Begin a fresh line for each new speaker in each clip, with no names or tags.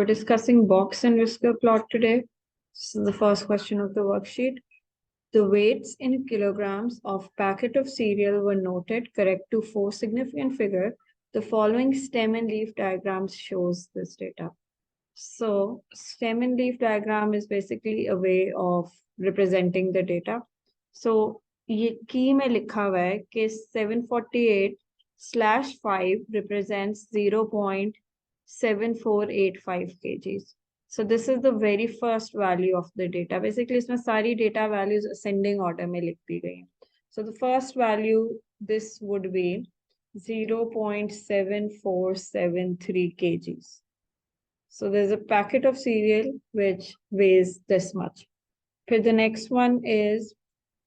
discussing box and whisker plot today. This is the first question of the worksheet. The weights in kilograms of packet of cereal were noted correct to 4 significant figure. The following stem and leaf diagrams shows this data. So stem and leaf diagram is basically a way of representing the data. So ये की में लिखा हुआ है कि 748/5 represents 0.7485 kgs. So this is the very first value of the data. Basically इसमें सारी data values ascending order में लिख दी गई हैं. So the first value, this would be 0.7473 kgs. So there's a packet of cereal which weighs this much. Then the next one is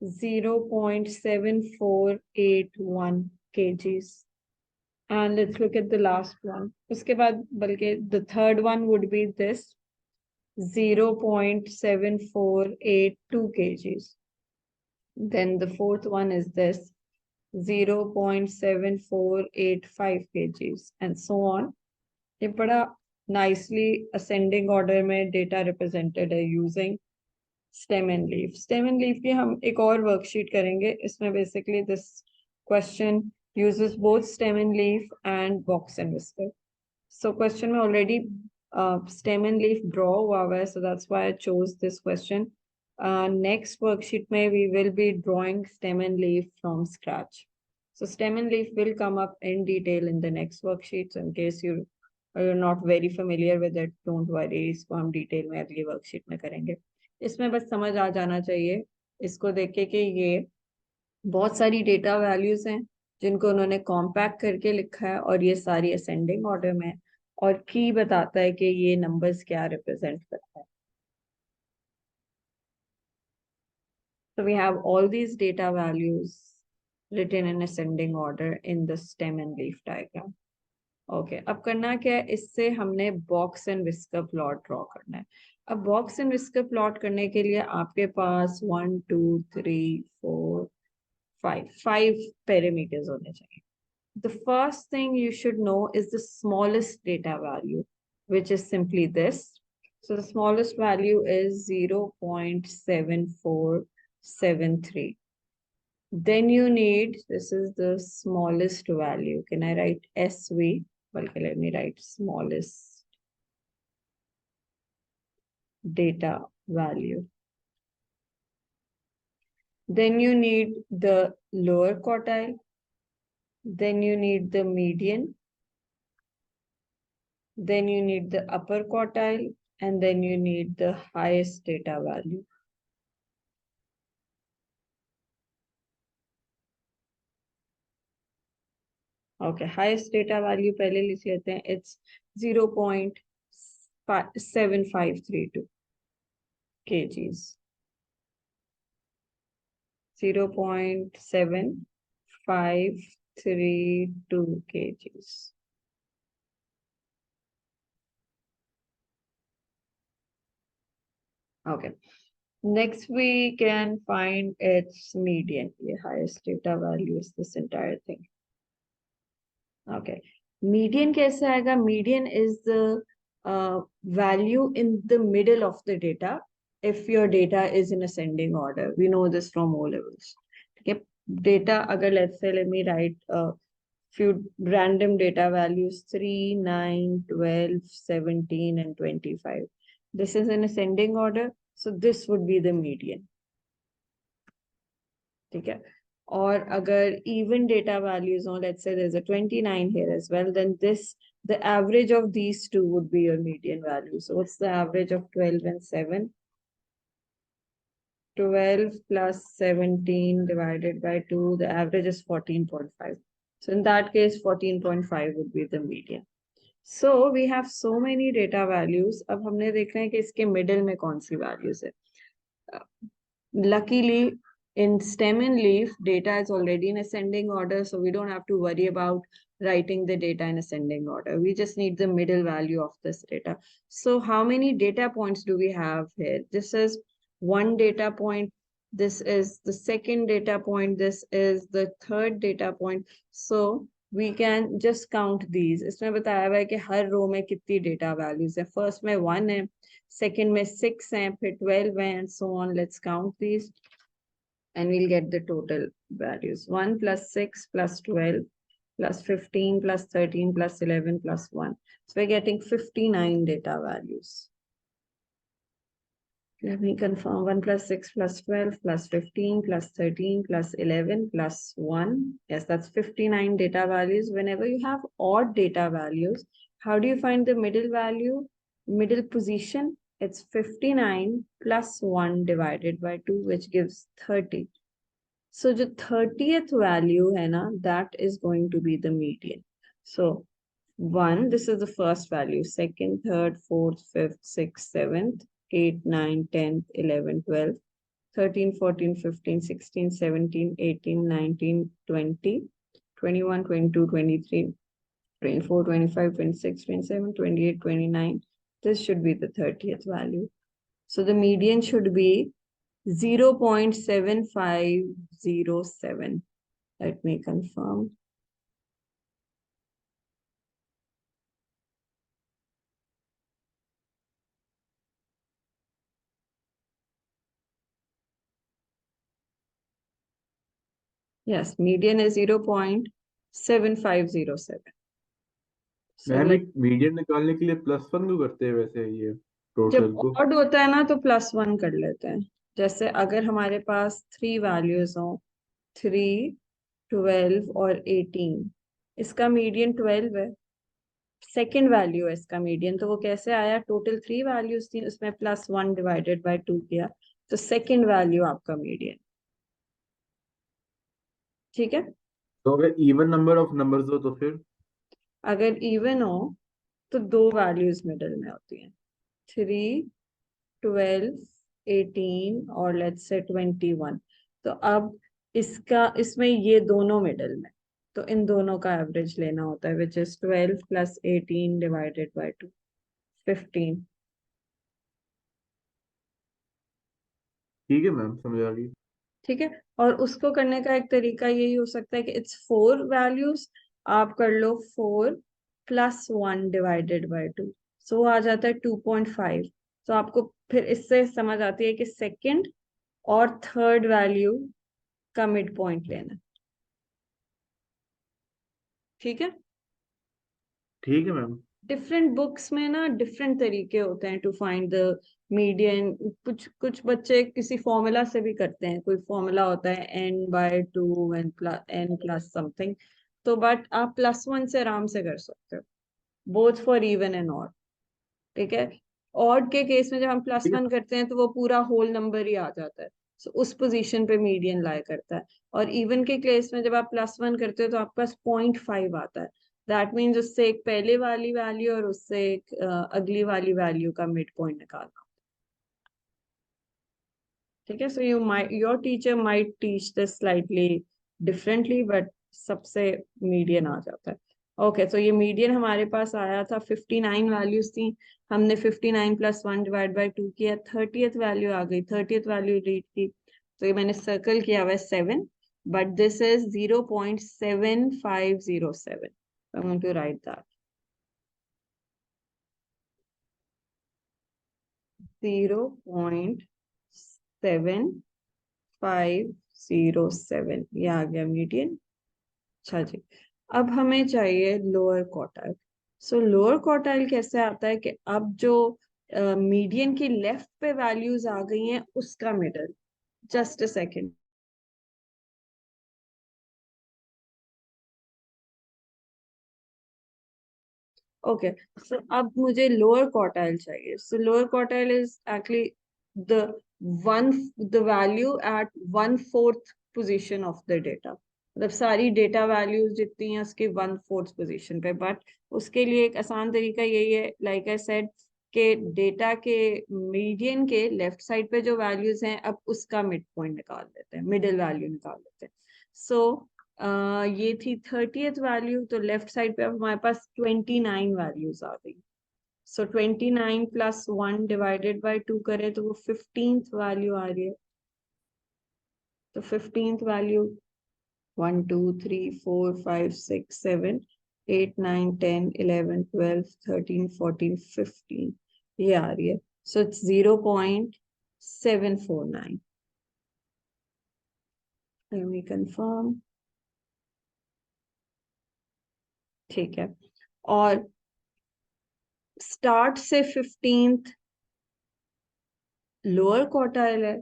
0.7481 kgs. And let's look at the last one. Uske baad, balki the third one would be this 0.7482 kgs. Then the fourth one is this 0.7485 kgs and so on. ये बड़ा nicely ascending order में data represented है using stem and leaf. Stem and leaf की हम एक और worksheet करेंगे. इसमें basically this question uses both stem and leaf and box and whisker. So question में already stem and leaf draw हुआ है, so that's why I chose this question. Next worksheet में we will be drawing stem and leaf from scratch. So stem and leaf will come up in detail in the next worksheet. So in case you're not very familiar with it, don't worry, इसको हम detail में अगली worksheet में करेंगे. इसमें बस समझ आ जाना चाहिए इसको देख के कि ये बहुत सारी डेटा वैल्यूज हैं जिनको उन्होंने कॉम्पैक्ट करके लिखा है और ये सारी असेंडिंग ऑर्डर में और की बताता है कि ये नंबर्स क्या रिप्रेजेंट करता है. So we have all these data values written in ascending order in the stem and leaf diagram. Okay अब करना क्या है, इससे हमने box and whisker plot draw करना है. अब बॉक्स एंड विस्कर प्लॉट करने के लिए आपके पास 1 2 3 4 5 पैरामीटर्स होने चाहिए. The first thing you should know is the smallest data value which is simply this. So the smallest value is 0.7473. Then you need, this is the smallest value. Can I write SV? Well, let me write smallest data value. Then you need the lower quartile. Then you need the median. Then you need the upper quartile. And then you need the highest data value. Okay, highest data value पहले लिख लेते हैं. It's 0.7532 kgs. 0.7532 kgs. Okay. Next we can find its median. The highest data value is this entire thing. Okay. Median कैसे आएगा? Median is the value in the middle of the data if your data is in ascending order. We know this from O levels. Okay. Data, agar let me write a few random data values 3, 9, 12, 17, and 25. This is in ascending order. So this would be the median. Okay. Or agar even data values, let's say there's a 29 here as well, then the average of these two would be your median value. So what's the average of 12 and 7? 12 plus 17 divided by 2, the average is 14.5. So in that case, 14.5 would be the median. So we have so many data values. अब हमने देखना है कि इसके middle में कौन सी values है. Luckily, in stem and leaf, data is already in ascending order, so we don't have to worry about writing the data in ascending order. We just need the middle value of this data. So how many data points do we have here? This is one data point. This is the second data point. This is the third data point. So we can just count these. इसमें बताया हुआ है कि हर रो में कितनी data values है। First में 1 है, सेकंड में 6 है, फिर 12 है, and so on. Let's count these and we'll get the total values. 1 plus 6 plus 12 plus 15 plus 13 plus 11 plus 1. So we're getting 59 data values. Let me confirm. 1 plus 6 plus 12 plus 15 plus 13 plus 11 plus 1. Yes, that's 59 data values. Whenever you have odd data values, how do you find the middle value? Middle position, it's 59 plus 1 divided by 2, which gives 30. So the 30th value है ना, that is going to be the median. So 1, this is the first value, second, third, fourth, fifth, sixth, seventh, 8, 9, 10, 11, 12, 13, 14, 15, 16, 17, 18, 19, 20, 21, 22, 23, 24, 25, 26, 27, 28, 29. This should be the 30th value. So the median should be 0.7507. Let me confirm. Yes, median is 0.7507. So
ma'am
let,
एक median निकालने के लिए +1 क्यों करते हैं वैसे ये
जब
टोटल को?
ऑड होता है ना तो +1 कर लेते हैं। जैसे अगर हमारे पास 3 वैल्यूज हो, 3, 12 और 18, इसका मीडियन 12 है, सेकेंड वैल्यू है इसका मीडियन, तो वो कैसे आया? टोटल 3 वैल्यूज थी, उसमें +1 डिवाइडेड बाय 2 किया, तो सेकेंड वैल्यू आपका मीडियन। ठीक है।
तो अगर इवन नंबर ऑफ नंबर्स हो तो फिर?
अगर इवन हो तो 2 वैल्यूज मिडल में होती हैं, 3, 12, 18 और लेट्स से 21। तो अब इसमें ये दोनों मिडल में, तो इन दोनों का एवरेज लेना होता है, which is 12 plus 18 divided by 2, 15।
ठीक है मैम, समझ आ गई।
ठीक है। और उसको करने का एक तरीका यही हो सकता है कि इट्स 4 वैल्यूज, आप कर लो 4 प्लस 1 डिवाइडेड बाय 2, सो वो आ जाता है 2.5। तो आपको फिर इससे समझ आती है कि सेकंड और थर्ड वैल्यू का मिड पॉइंट लेना। ठीक है।
ठीक है मैम।
डिफरेंट बुक्स में ना डिफरेंट तरीके होते हैं टू फाइंड द मीडियन। कुछ कुछ बच्चे किसी फॉर्मूला से भी करते हैं, कोई फॉर्मूला होता है n/2 n+n+ समथिंग। तो बट आप +1 से आराम से कर सकते हो, both for even and odd. ठीक है। ऑड के केस में जब हम
ठीक है
+1 करते हैं तो वो पूरा होल नंबर ही आ जाता है, so उस पोजीशन पे मीडियन लाई करता है। और इवन के केस में जब आप +1 करते हो तो आपके पास 0.5 आता है। दैट मीन्स उससे एक पहले वाली वैल्यू और उससे एक अगली वाली वैल्यू का मिड पॉइंट निकालना। ठीक है। So your teacher might teach this slightly differently, but सबसे मीडियन आ जाता है। ओके, तो ये मीडियन हमारे पास आया था, 59 वैल्यूज थी, हमने 59 प्लस 1 डिवाइड बाई 2 किया, 30th वैल्यू आ गई, 30th वैल्यू रीड की, तो ये मैंने सर्कल किया हुआ है 7, but this is 0.7507। I'm going to write that 0.7507, ये आ गया मीडियन। अच्छा जी, अब हमें चाहिए लोअर क्वार्टाइल। सो लोअर क्वार्टाइल कैसे आता है कि अब जो मीडियन की लेफ्ट पे वैल्यूज आ गई हैं उसका middle. Just a second. Okay, so अब मुझे लोअर क्वार्टाइल चाहिए। So lower quartile is actually the one the value at 1/4 position of the data, मतलब सारी डेटा वैल्यूज जितनी हैं उसकी 1/4 पोजीशन पे। बट उसके लिए एक आसान तरीका यही है, लाइक आई सेड, के डेटा के मीडियन के लेफ्ट साइड पे जो वैल्यूज हैं अब उसका मिड पॉइंट निकाल लेते हैं, मिडिल वैल्यू निकाल लेते हैं। सो ये थी 30th वैल्यू, तो लेफ्ट साइड पे अब हमारे पास 29 वैल्यूज आ गई। सो 29 प्लस 1 डिवाइडेड बाई 2 करें तो वो 15th वैल्यू आ रही है। तो 15th वैल्यू 1 2 3 4 5 6 7 8 9 10 11 12 13 14 15 ये आ रही है. So it's 0.749. Let me confirm. ठीक है. और स्टार्ट से 15th लोअर क्वार्टाइल है,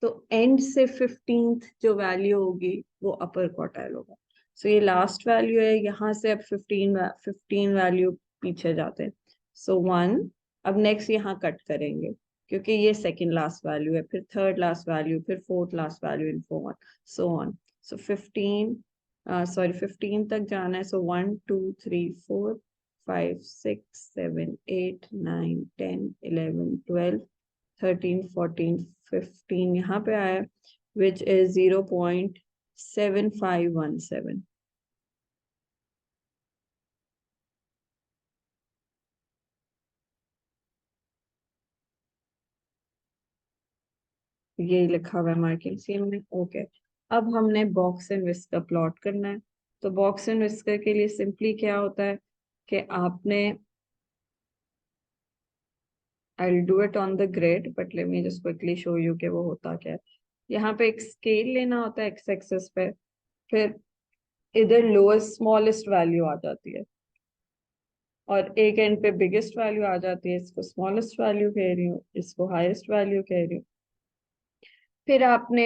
तो एंड से 15th जो वैल्यू होगी वो अपर क्वार्टाइल होगा. सो ये लास्ट वैल्यू है, यहाँ से अब 15 वैल्यू पीछे जाते हैं. सो 1. अब नेक्स्ट यहाँ कट करेंगे क्योंकि ये सेकंड लास्ट वैल्यू है, फिर थर्ड लास्ट वैल्यू, फिर fourth last value in so on. So 15 तक जाना है. सो 1 2 3 4 5 6 7 8 9 10 11 12 13 14 15 यहाँ पे आया, which is 0.7517. ये लिखा हुआ है मार्किंग स्कीम में. ओके. अब हमने बॉक्स एंड विस्कर प्लॉट करना है. तो बॉक्स एंड विस्कर के लिए सिंपली क्या होता है कि आपने, I do it on the grid but let me just quickly show you कि वो होता क्या है. यहाँ पे एक स्केल लेना होता है एक्स एक्सेस पे, फिर इधर लोएस्ट स्मॉलेस्ट वैल्यू आ जाती है और एक एंड पे बिगेस्ट वैल्यू आ जाती है. इसको स्मॉलेस्ट वैल्यू कह रही हूँ, इसको हाईएस्ट वैल्यू कह रही हूँ. फिर आपने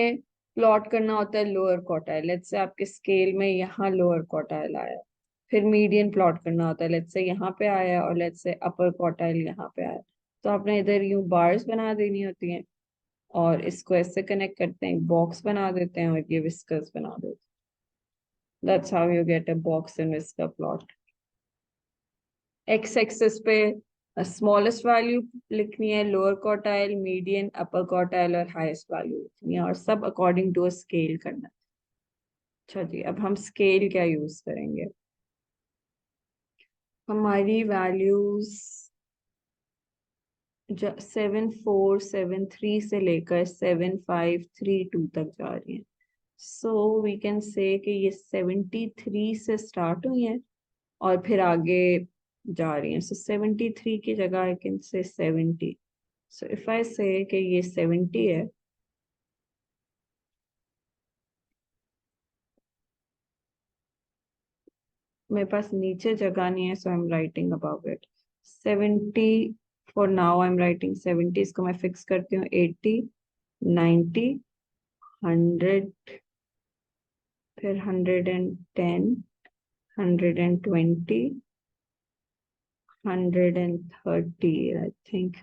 प्लॉट करना होता है लोअर क्वार्टाइल. लेट्स से आपके स्केल में यहाँ लोअर क्वार्टाइल आया. फिर मीडियन प्लॉट करना होता है. लेट्स से यहाँ पे आया और लेट्स से अपर क्वार्टाइल यहाँ पे आया. तो आपने इधर यूं बार्स बना देनी होती हैं और इसको ऐसे कनेक्ट करते हैं, बॉक्स बना देते हैं और ये विस्कर्स बना देते हैं. That's how you get a box and whisker plot. X axis पे स्मॉलेस्ट वैल्यू लिखनी है, lower quartile, median, upper quartile और हाईएस्ट वैल्यू लिखनी है और सब अकॉर्डिंग टू अ स्केल करना है. अच्छा जी, अब हम स्केल क्या यूज करेंगे. हमारी वैल्यूज 7473 से लेकर 7532 तक जा रही हैं. सो वी कैन से कि ये 73 से स्टार्ट हुई है और फिर आगे जा रही हैं. सो 73 की जगह I can say 70. So if I से कि ये 70 है, मेरे पास नीचे जगह नहीं है, so I am writing about it 70. For now I am writing 70. इसको मैं फिक्स करती हूँ 80 90 100, फिर 110 120 130 आई थिंक.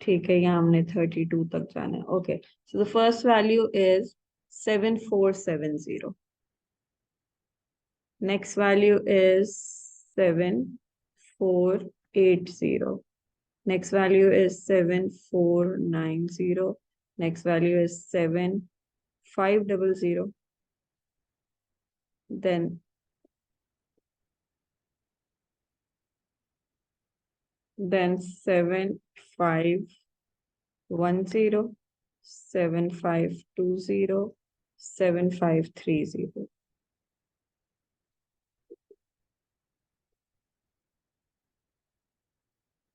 ठीक है, यहाँ हमने 32 तक जाना है. Okay. So the first value is 7470. Next value is 7480. Next value is 7490. Next value is 7500. Then 7510, 7520, 7530.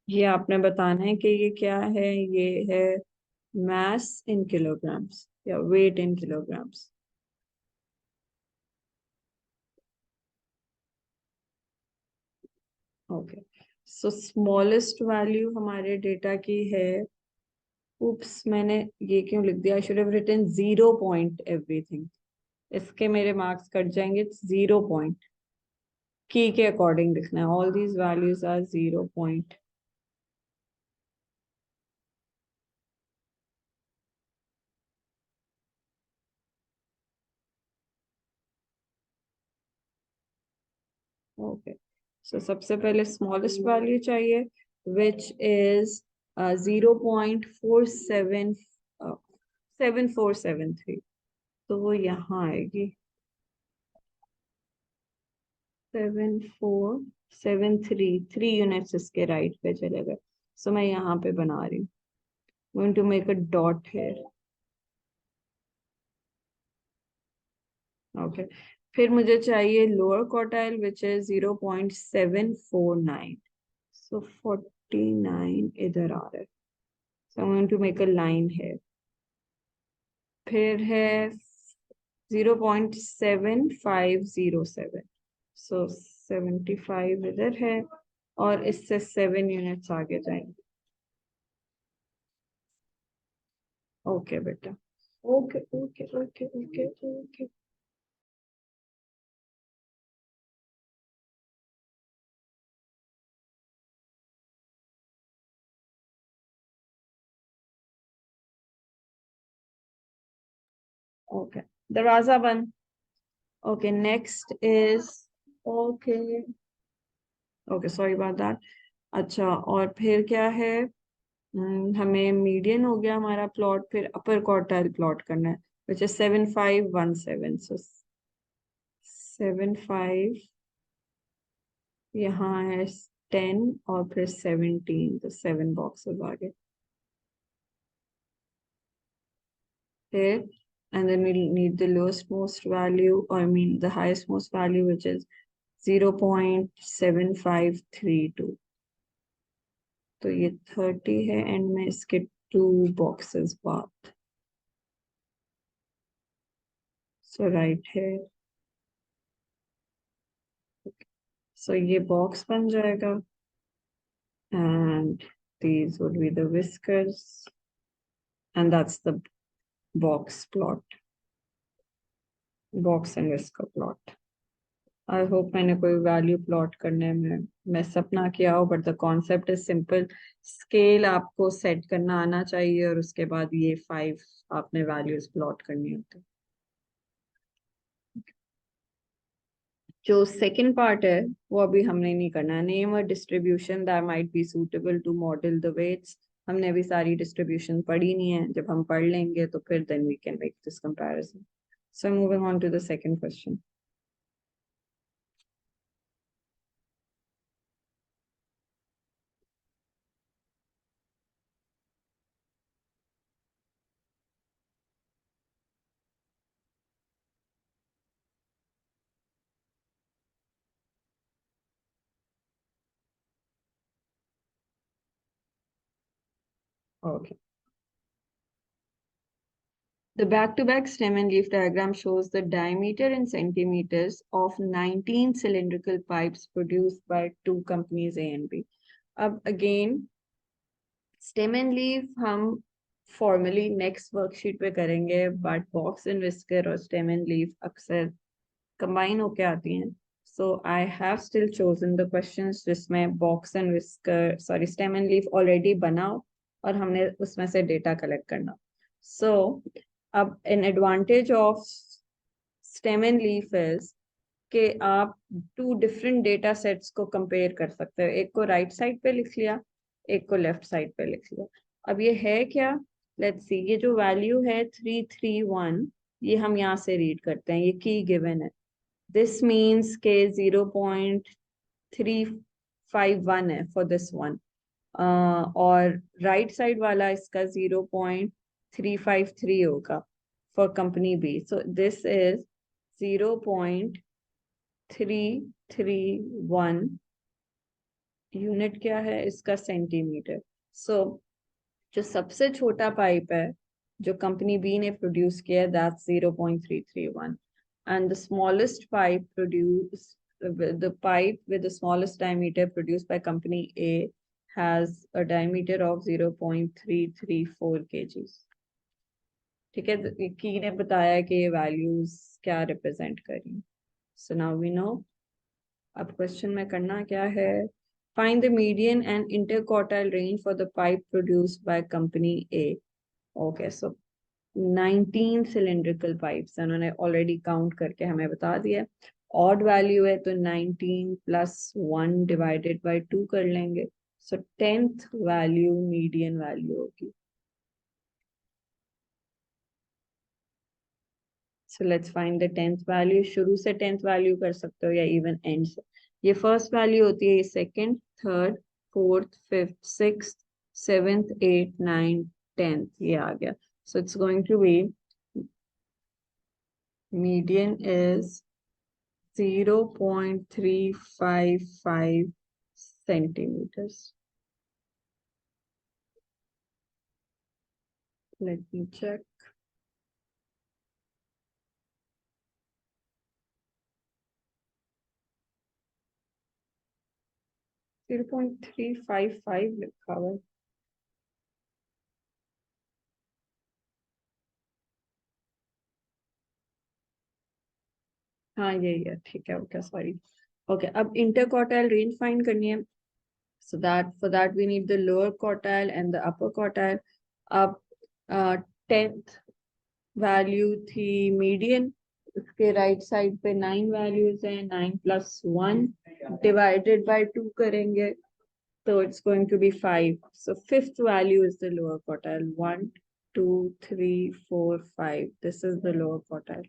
ये आपने बताना है कि ये क्या है. ये है mass in kilograms या weight in kilograms. Okay. So smallest value हमारे डेटा की है, उप्स मैंने ये क्यों लिख दिया, I should have written 0 point everything. इसके मेरे मार्क्स कट जाएंगे. 0 पॉइंट की के अकॉर्डिंग लिखना है. All these values are 0 point. Okay. So सबसे पहले स्मॉलेस्ट वैल्यू चाहिए विच इज 0.7473. तो वो यहाँ आएगी 7473. 3 यूनिट्स इसके राइट पे चले गए. सो मैं यहाँ पे बना रही हूँ. Going to make a dot here. Okay, फिर मुझे चाहिए lower quartile which is 0.749. So 49 इधर आ रहा है. So I want to make a line है. फिर है 0.7507. सो 75 इधर है और इससे 7 यूनिट्स आगे जाएंगे. ओके बेटा. Okay okay okay okay okay. Okay, दरवाजा बंद. Okay, next is. Okay okay, sorry about that. अच्छा, और फिर क्या है? हमें मीडियन हो गया हमारा प्लॉट. फिर अपर क्वार्टाइल प्लॉट करना है विच इज 7517. सो 75, यहाँ है 10 और फिर 17, तो 7 बॉक्सेस आगे. फिर and then we'll need the lowest most value, or I mean the highest most value, which is 0.7532. तो ये 30 है एंड में इसके 2 बॉक्सेस बाद. सो राइट है. सो ये बॉक्स बन जाएगा and these would be the whiskers, and that's the box plot, box and whisker plot. I hope मैंने कोई वैल्यू प्लॉट करने में मेस अप ना किया हो, but the concept is simple. Scale आपको सेट करना आना चाहिए और उसके बाद ये 5 आपने वैल्यूज प्लॉट करनी होती है. जो सेकंड पार्ट है वो अभी हमने नहीं करना. Name a distribution that might be suitable to model the weights. हमने अभी सारी डिस्ट्रीब्यूशन पढ़ी नहीं है. जब हम पढ़ लेंगे तो फिर then we can make this comparison. So moving on to the second question. Okay. The back-to-back stem and leaf diagram shows the diameter in centimeters of 19 cylindrical pipes produced by two companies A and B. अब again stem and leaf हम formally next worksheet पे करेंगे, but box and whisker और stem and leaf अक्सर combine होके आती हैं. So I have still chosen the questions जिसमें box and whisker, sorry, stem and leaf already बना और हमने उसमें से data collect करना. So अब an advantage of stem and leaf is कि आप 2 डिफरेंट डेटा सेट्स को कंपेयर कर सकते हो. एक को राइट साइड पे लिख लिया, एक को लेफ्ट साइड पे लिख लिया. अब ये है क्या? Let's see. ये जो वैल्यू है 331, ये हम यहाँ से रीड करते हैं. ये की गिवन है. दिस मीन्स के 0.351 है फॉर दिस वन. और राइट साइड वाला इसका 0.353 होगा for company B. So this is 0.331. Unit क्या है इसका? सेंटीमीटर. सो जो सबसे छोटा पाइप है जो कंपनी बी ने प्रोड्यूस किया है, that's 0.331. And the smallest pipe produce, the pipe with the smallest diameter produced by company A has a diameter of 0.334 kgs. ठीक है, की ने बताया कि ये वैल्यूज क्या रिप्रेजेंट करी. So now we know. अब क्वेश्चन में करना क्या है? Find the median and interquartile range for the pipe produced by company A. Okay, so 19 cylindrical pipes उन्होंने ऑलरेडी काउंट करके हमें बता दिया. ऑड वैल्यू है तो 19 प्लस 1 डिवाइडेड बाय 2 कर लेंगे. सो 10th वैल्यू मीडियन वैल्यू होगी. So let's find the 10th value. शुरू से 10th वैल्यू कर सकते हो या इवन एंड से. ये फर्स्ट वैल्यू होती है, ये second, third, fourth, fifth, sixth, seventh, eight, nine, 10th. ये आ गया. So it's going to be median is 0.355 centimeters. Let me check. Zero point three five five लिखा हुआ है। हाँ यही है, ठीक है, ओके, सॉरी। ओके, अब इंटरक्वार्टाइल रेंज फाइंड करनी है। So that for that we need the lower quartile and the upper quartile. अब 10th वैल्यू थी मीडियन, उसके राइट साइड पे 9 वैल्यूज हैं, 9 + 1 डिवाइडेड बाय 2 करेंगे तो it's going to be 5. So fifth value is the lower quartile. 1, 2, 3, 4, 5. This is the lower quartile,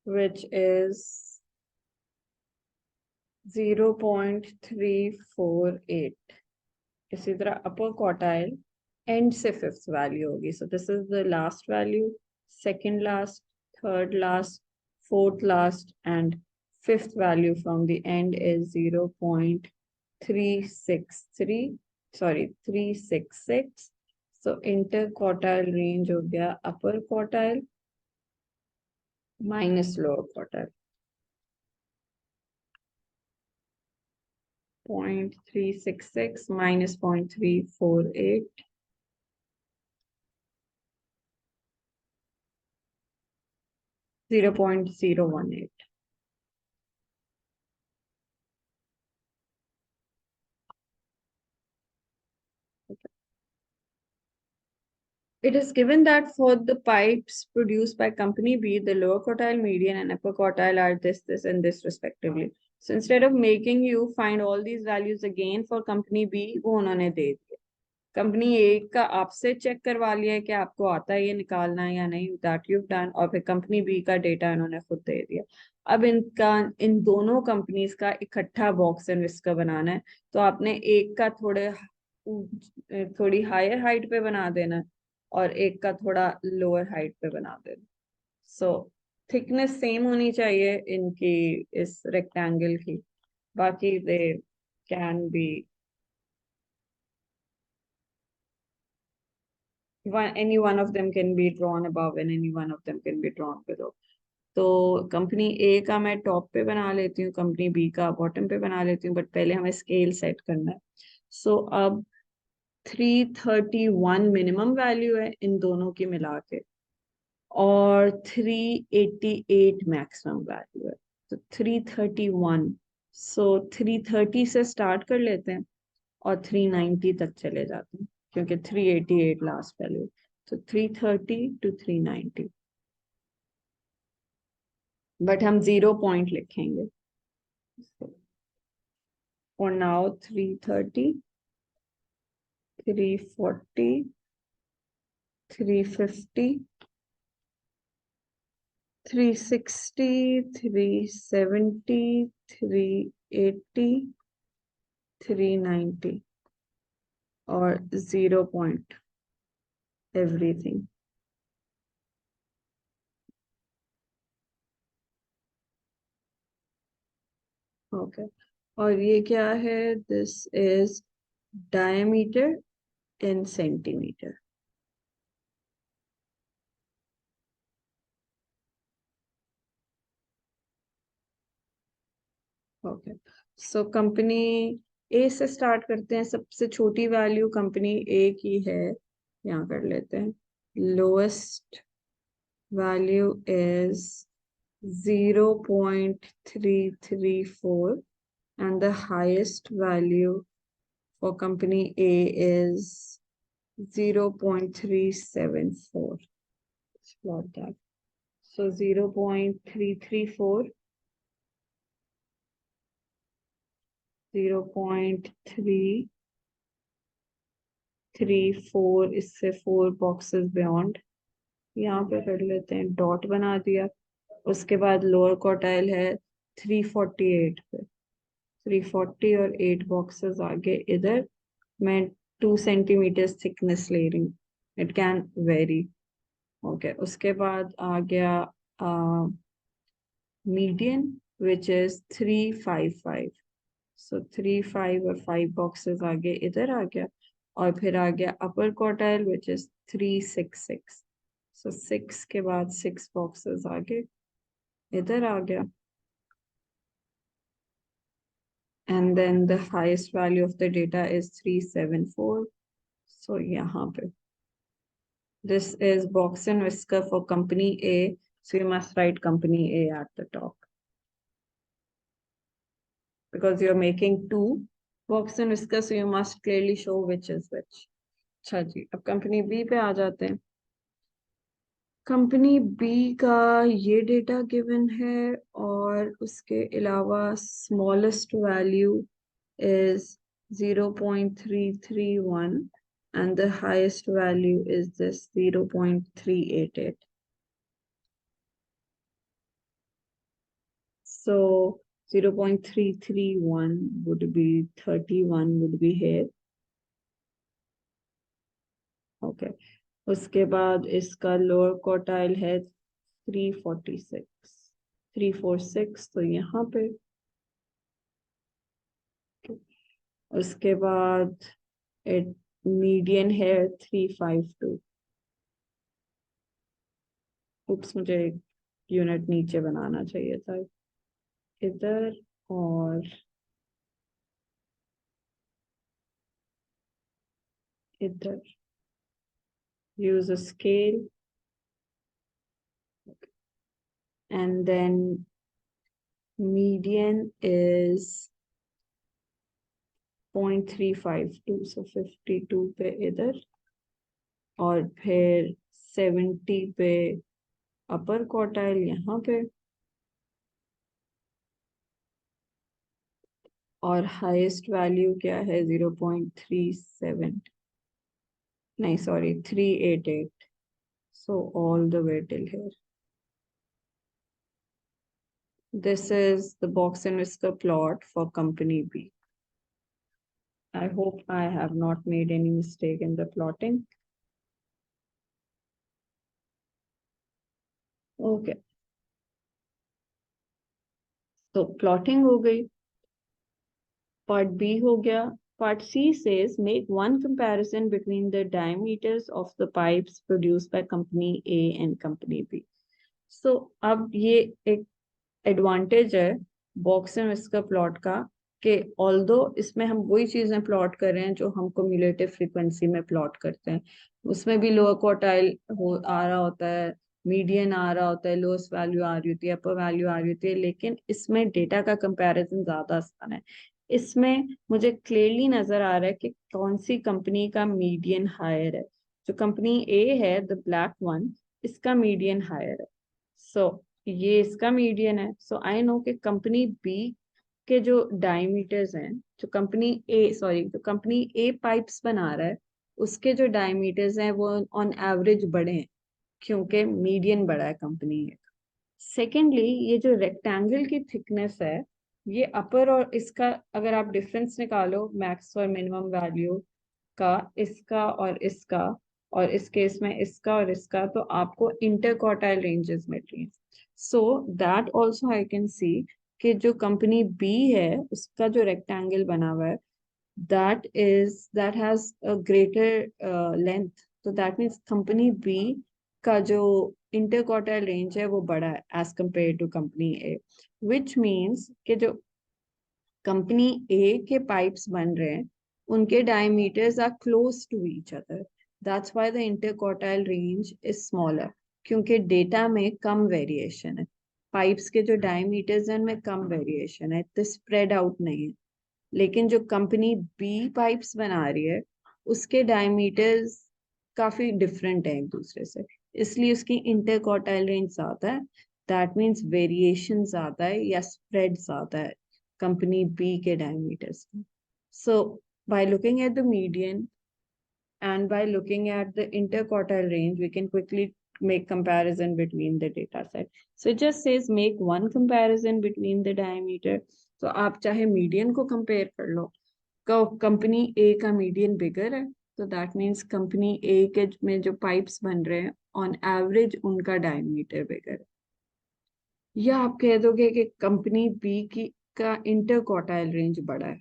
which is 0.348. इसी तरह upper quartile and से फिफ्थ वैल्यू होगी. सो this is the last value, second last, third last, fourth last and fifth value from the end is 0.363, sorry 366. So inter quartile range हो गया अपर quartile minus lower quartile. 0.366 minus 0.348, 0.018. It is given that for the pipes produced by company B, the lower quartile, median, and upper quartile are this, and this respectively. So instead of making you find all these values again for company B, वो उन्होंने दे दिया. Company ए का आपसे check करवा लिया है कि आपको आता है ये निकालना है या नहीं, दैट यू डन, और फिर कंपनी बी का डेटा इन्होंने खुद दे दिया. अब इनका इन दोनों कंपनीज का इकट्ठा बॉक्स एंड विस्कर बनाना है, तो आपने एक का थोड़ी हायर हाइट पे बना देना और एक का थोड़ा लोअर हाइट पे बना देना. सो थिकनेस सेम होनी चाहिए इनकी, इस रेक्टेंगल की. बाकी they can be any one of them can be drawn above and any one of them can be drawn below. तो कंपनी ए का मैं टॉप पे बना लेती हूँ, कंपनी बी का बॉटम पे बना लेती हूँ, बट पहले हमें स्केल सेट करना है. सो अब 331 मिनिमम वैल्यू है इन दोनों की मिला के, और 388 मैक्सिमम वैल्यू है. तो 331, सो 330 से स्टार्ट कर लेते हैं और 390 तक चले जाते हैं क्योंकि 388 लास्ट वैल्यू. तो 330 to 390, बट हम 0 पॉइंट लिखेंगे. For now 330, 340, 350, 360, 370, 380, 390 और 0 पॉइंट एवरीथिंग. ओके, और ये क्या है? This is diameter in centimetre. Okay, so company A से स्टार्ट करते हैं. सबसे छोटी वैल्यू कंपनी ए की है, यहाँ कर लेते हैं. Lowest value is 0.334 and the highest value for company A is 0.374. Plot that. So 0.334, 0.334, इससे 4 boxes beyond. यहाँ पे कर लेते हैं, डॉट बना दिया. उसके बाद लोअर क्वार्टाइल है 348 पे, 340 और 8 बॉक्सेस आगे. इधर मैं 2 सेंटीमीटर थिकनेस ले रही हूँ, इट कैन वेरी. ओके, उसके बाद आ गया मीडियन विच इज 355। सो 3 5 और 5 बॉक्सेस आगे इधर आ गया। और फिर आ गया अपर क्वार्टाइल विच इज 366। सो 6 के बाद 6 बॉक्सेस आगे इधर आ गया। And then the highest value of the data is 374। So यहाँ पे this is box and whisker for company A, so you must write company A at the top because you're making two box and whisker, so you must clearly show which is which. अच्छा जी, अब company B पे आ जाते हैं। Company B का ये data given है और उसके अलावा smallest value is 0.331 and the highest value is this 0.388. So 0.331 would be 31 would be here. Okay. उसके बाद इसका लोअर क्वार्टाइल है 346 346, तो यहाँ पे। उसके बाद मीडियन है 352। उप्स, मुझे एक यूनिट नीचे बनाना चाहिए था इधर और इधर। use a scale and then median is 0.352, so 52 पे इधर और फिर 70 पे अपर क्वार्टाइल यहाँ पे और हाईएस्ट वैल्यू क्या है 0.37, नहीं sorry 388, so all the way till here. This is the box and whisker plot for company B. I hope I have not made any mistake in the plotting. Okay, तो plotting हो गई, part B हो गया। Part C says make one comparison between the diameters of the pipes produced by company A and company B. So अब ये एक advantage है box and whisker plot का कि ऑल्दो इसमें हम वही चीजें प्लॉट कर रहे हैं जो हम क्युमुलेटिव फ्रीक्वेंसी में प्लॉट करते हैं। उसमें भी लोअर क्वार्टाइल हो आ रहा होता है, मीडियन आ रहा होता है, लोएस्ट वैल्यू आ रही होती है, अपर वैल्यू आ रही होती है, लेकिन इसमें डेटा का कंपैरिजन ज्यादा आसान है। इसमें मुझे क्लियरली नजर आ रहा है कि कौन सी कंपनी का मीडियन हायर है। जो कंपनी ए है द ब्लैक वन, इसका मीडियन हायर है। सो ये इसका मीडियन है। सो आई नो कि कंपनी बी के जो डायमीटर्स हैं, जो कंपनी ए सॉरी जो कंपनी ए पाइप्स बना रहा है उसके जो डायमीटर्स हैं वो ऑन एवरेज बड़े हैं क्योंकि मीडियन बड़ा है कंपनी ए। सेकेंडली, ये जो रेक्टेंगल की थिकनेस है, ये अपर और इसका अगर आप डिफरेंस निकालो मैक्स और मिनिमम वैल्यू का, इसका और इसका, और इस केस में इसका और इसका, तो आपको इंटरक्वार्टाइल रेंजेस मिल रही हैं। So that also I can see कि जो कंपनी बी है उसका जो रेक्टेंगल बना हुआ है that has a greater length, तो that means कंपनी बी का जो इंटरक्वार्टाइल रेंज है वो बड़ा है as compare to company A, which means कि जो कंपनी ए के पाइप्स बन रहे हैं उनके diameters are close to each other, that's why the interquartile range is smaller, क्योंकि डेटा में कम वेरिएशन है। पाइप्स के जो डायमीटर्स हैं उनमें कम वेरिएशन है, तो स्प्रेड आउट नहीं है। लेकिन जो कंपनी बी पाइप्स बना रही है उसके डायमीटर्स काफी डिफरेंट है एक दूसरे से, इसलिए उसकी इंटरक्वार्टाइल रेंज ज्यादा है। दैट मीन्स वेरिएशन ज्यादा है या स्प्रेड ज्यादा है कंपनी बी के डायमीटर्स में। So by looking at the median and by looking at the interquartile range we can quickly make comparison between the data set. So it just says make one comparison between the diameter. So आप चाहे median को compare कर लो, company ए का median बिगर है तो that means company ए के में जो पाइप्स बन रहे हैं ऑन एवरेज उनका डायमीटर बिगर है। या आप कह दोगे कि कंपनी बी की का इंटर क्वार्टाइल रेंज बड़ा है,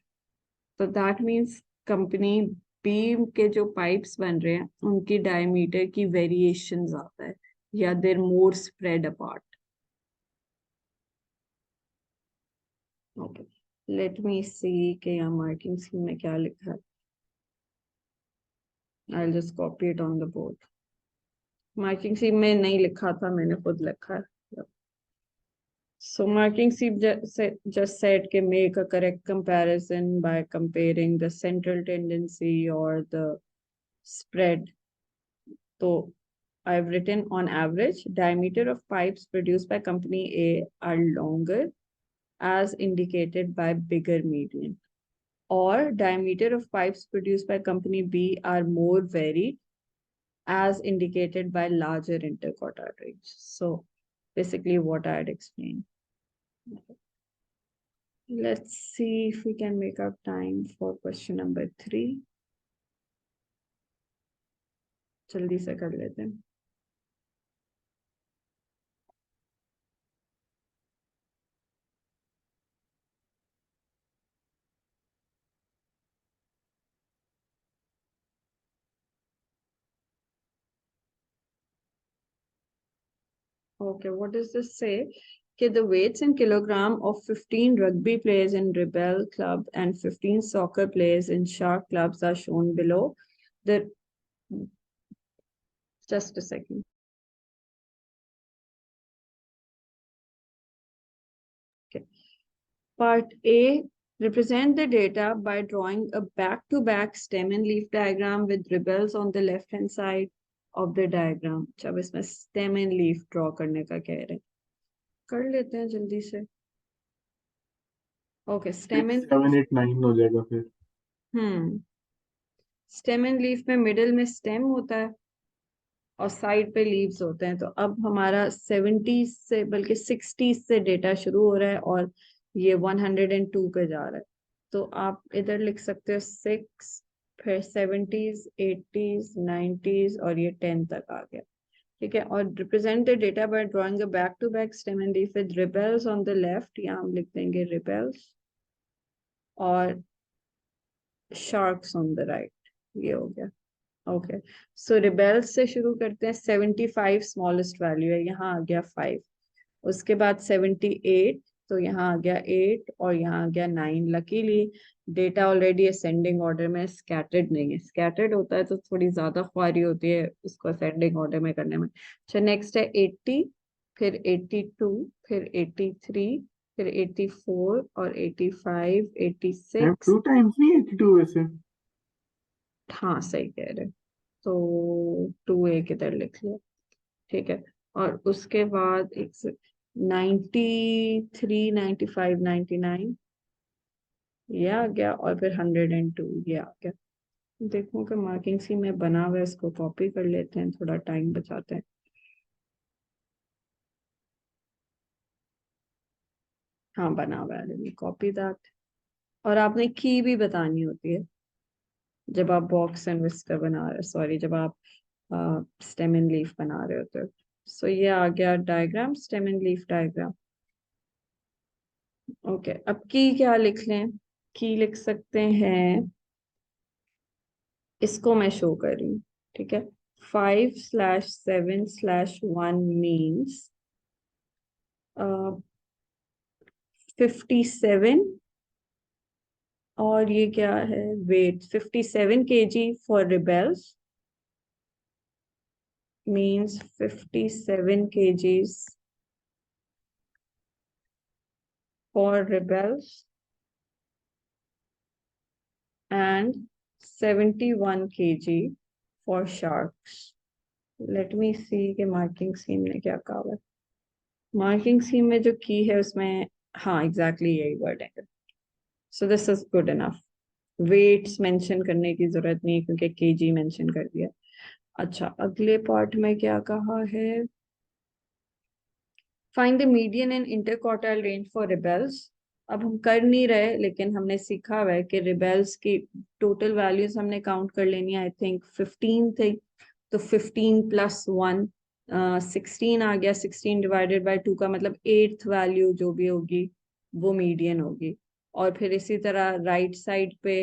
तो दैट मीन्स कंपनी बी के जो पाइप्स बन रहे हैं उनकी डायमीटर की वेरिएशन ज्यादा है, या there more spread apart. Okay, let me see कि यहाँ मार्किंग स्कीम में क्या लिखा है। I just copy it on the board. Marking scheme में नहीं लिखा था, मैंने खुद लिखा है। So marking sheet just said can make a correct comparison by comparing the central tendency or the spread. So I've written on average, diameter of pipes produced by company A are longer as indicated by bigger median, or diameter of pipes produced by company B are more varied as indicated by larger interquartile range. So basically what I had explained. Let's see if we can make up time for question number 3. जल्दी से कर लेते हैं। Okay, what does this say? Okay, the weights in kilogram of 15 rugby players in Rebel Club and 15 soccer players in Shark Clubs are shown below. The just a second. Okay. Part A, represent the data by drawing a back-to-back stem and leaf diagram with rebels on the left-hand side of the diagram. अब इसमें stem and leaf draw करने का कह रहे हैं, कर लेते हैं जल्दी से। Okay, stem
6,
and
7, 8, 9 हो जाएगा फिर।
स्टेम एंड लीफ में मिडिल में स्टेम होता है और साइड पे लीव्स होते हैं। तो अब हमारा 70 से बल्कि 60 से डेटा शुरू हो रहा है और ये 102 पे जा रहा है। तो आप इधर लिख सकते हो 6, फिर 70s 80s 90s और ये 10 तक आ गया। ठीक है, और represent the data by drawing a back to back stem and leaf with rebels on the left, यहाँ हम लिख देंगे रिबेल्स, और शार्क्स ऑन द राइट। ये हो गया। ओके, सो रिबेल्स से शुरू करते हैं। 75 स्मॉलेस्ट वैल्यू है, यहाँ आ गया 5। उसके बाद 78, तो यहाँ आ गया 8 और यहाँ आ गया 9। Luckily data already ascending order में, स्कैटर्ड नहीं है। स्कैटर्ड होता है तो थोड़ी ज्यादा ख्वारी होती है उसको असेंडिंग ऑर्डर में करने में। अच्छा, नेक्स्ट है 80, फिर 82, फिर 83, फिर 84 और 85
मैम
86।
2 टाइम्स नहीं 82 वैसे।
हाँ सही कह रहे, तो 2A किधर लिख लिया। ठीक है, और उसके बाद एक 93 95 99 ये आ गया, और फिर 102 ये आ गया। देखो कि मार्किंग सी में बना हुआ है, इसको कॉपी कर लेते हैं, थोड़ा टाइम बचाते हैं। हाँ बना हुआ है, कॉपी दैट। और आपने की भी बतानी होती है जब आप बॉक्स एंड विस्कर बना रहे, सॉरी जब आप स्टेम एंड लीफ बना रहे होते हो। सो ये आ गया diagram, stem and leaf diagram. Okay, अब की क्या लिख लें? की लिख सकते हैं, इसको मैं शो कर रही हूँ। ठीक है, 5/7/1 मीन्स 57, और ये क्या है, weight 57 kg for rebels means 57 kgs for rebels and 71 kg for sharks. Let me see कि मार्किंग स्कीम ने क्या कहा है। मार्किंग स्कीम में जो की है उसमें हाँ एग्जैक्टली यही वर्ड है। So this is good enough. Weights mention करने की जरूरत नहीं क्योंकि केजी मेंशन कर दिया। अच्छा, अगले पार्ट में क्या कहा है? Find the median and interquartile range for rebels. अब हम कर नहीं रहे, लेकिन हमने सीखा हुआ है कि रिबेल्स की टोटल वैल्यूज हमने काउंट कर लेनी है। आई थिंक 15 थे, तो 15 + 1 16 आ गया। 16 ÷ 2 का मतलब 8th वैल्यू जो भी होगी वो मीडियन होगी। और फिर इसी तरह राइट साइड पे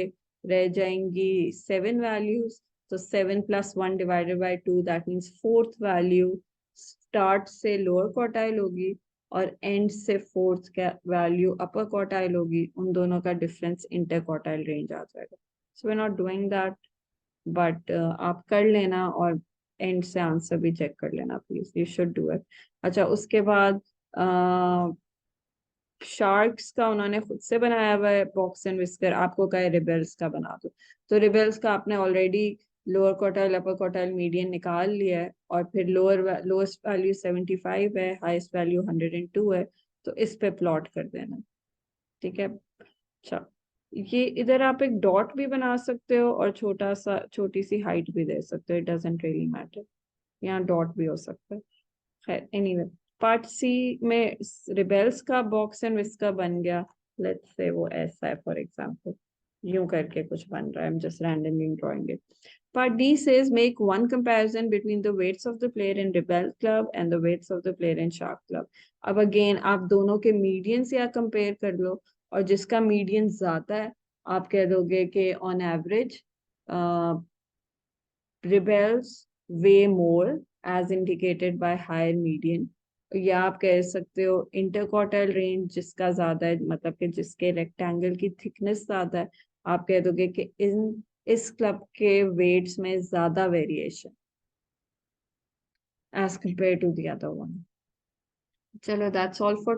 रह जाएंगी 7 वैल्यूज, तो 7 + 1 ÷ 2 that means 4th value start से लोअर क्वार्टाइल होगी और एंड से 4th का वैल्यू अपर क्वार्टाइल होगी। उन दोनों का डिफरेंस इंटर क्वार्टाइल रेंज आ जाएगा। So we not doing that, but आप कर लेना और एंड से आंसर भी चेक कर लेना please, you should do it. अच्छा, उसके बाद शार्क्स का उन्होंने खुद से बनाया हुआ है बॉक्स एंड विस्कर, आपको कहे रिबेल्स का बना दो, तो रिबेल्स का आपने ऑलरेडी लोअर क्वार्टाइल अपर क्वार्टाइल मीडियन निकाल लिया है, और फिर लोएस्ट वैल्यू 75 है, हाईएस्ट वैल्यू 102 है, तो इस पे प्लॉट कर देना। ठीक है। अच्छा, ये इधर आप एक डॉट भी बना सकते हो और छोटी सी हाइट भी दे सकते हो, इट डजेंट रियली मैटर। यहाँ डॉट भी हो सकता है। खैर, एनीवे, पार्ट सी में रिबेल्स का बॉक्स एंड विस्कर बन गया। लेट्स से वो ऐसा है, फॉर एग्जांपल यूं करके कुछ बन रहा है, I am just randomly drawing it. Part D says make one comparison between the weights of the player in Rebel Club and the weights of the player in Shark Club. अब again आप दोनों के medians या compare कर लो, और जिसका median ज्यादा है आप कह दोगे कि on average rebels weigh more as indicated by higher median, या आप कह सकते हो इंटरक्वार्टाइल रेंज जिसका ज्यादा है, मतलब कि जिसके रेक्टेंगल की थिकनेस ज्यादा है, आप कह दोगे कि इस क्लब के वेट्स में ज्यादा variation as compare to the other one. चलो, दैट्स ऑल फॉर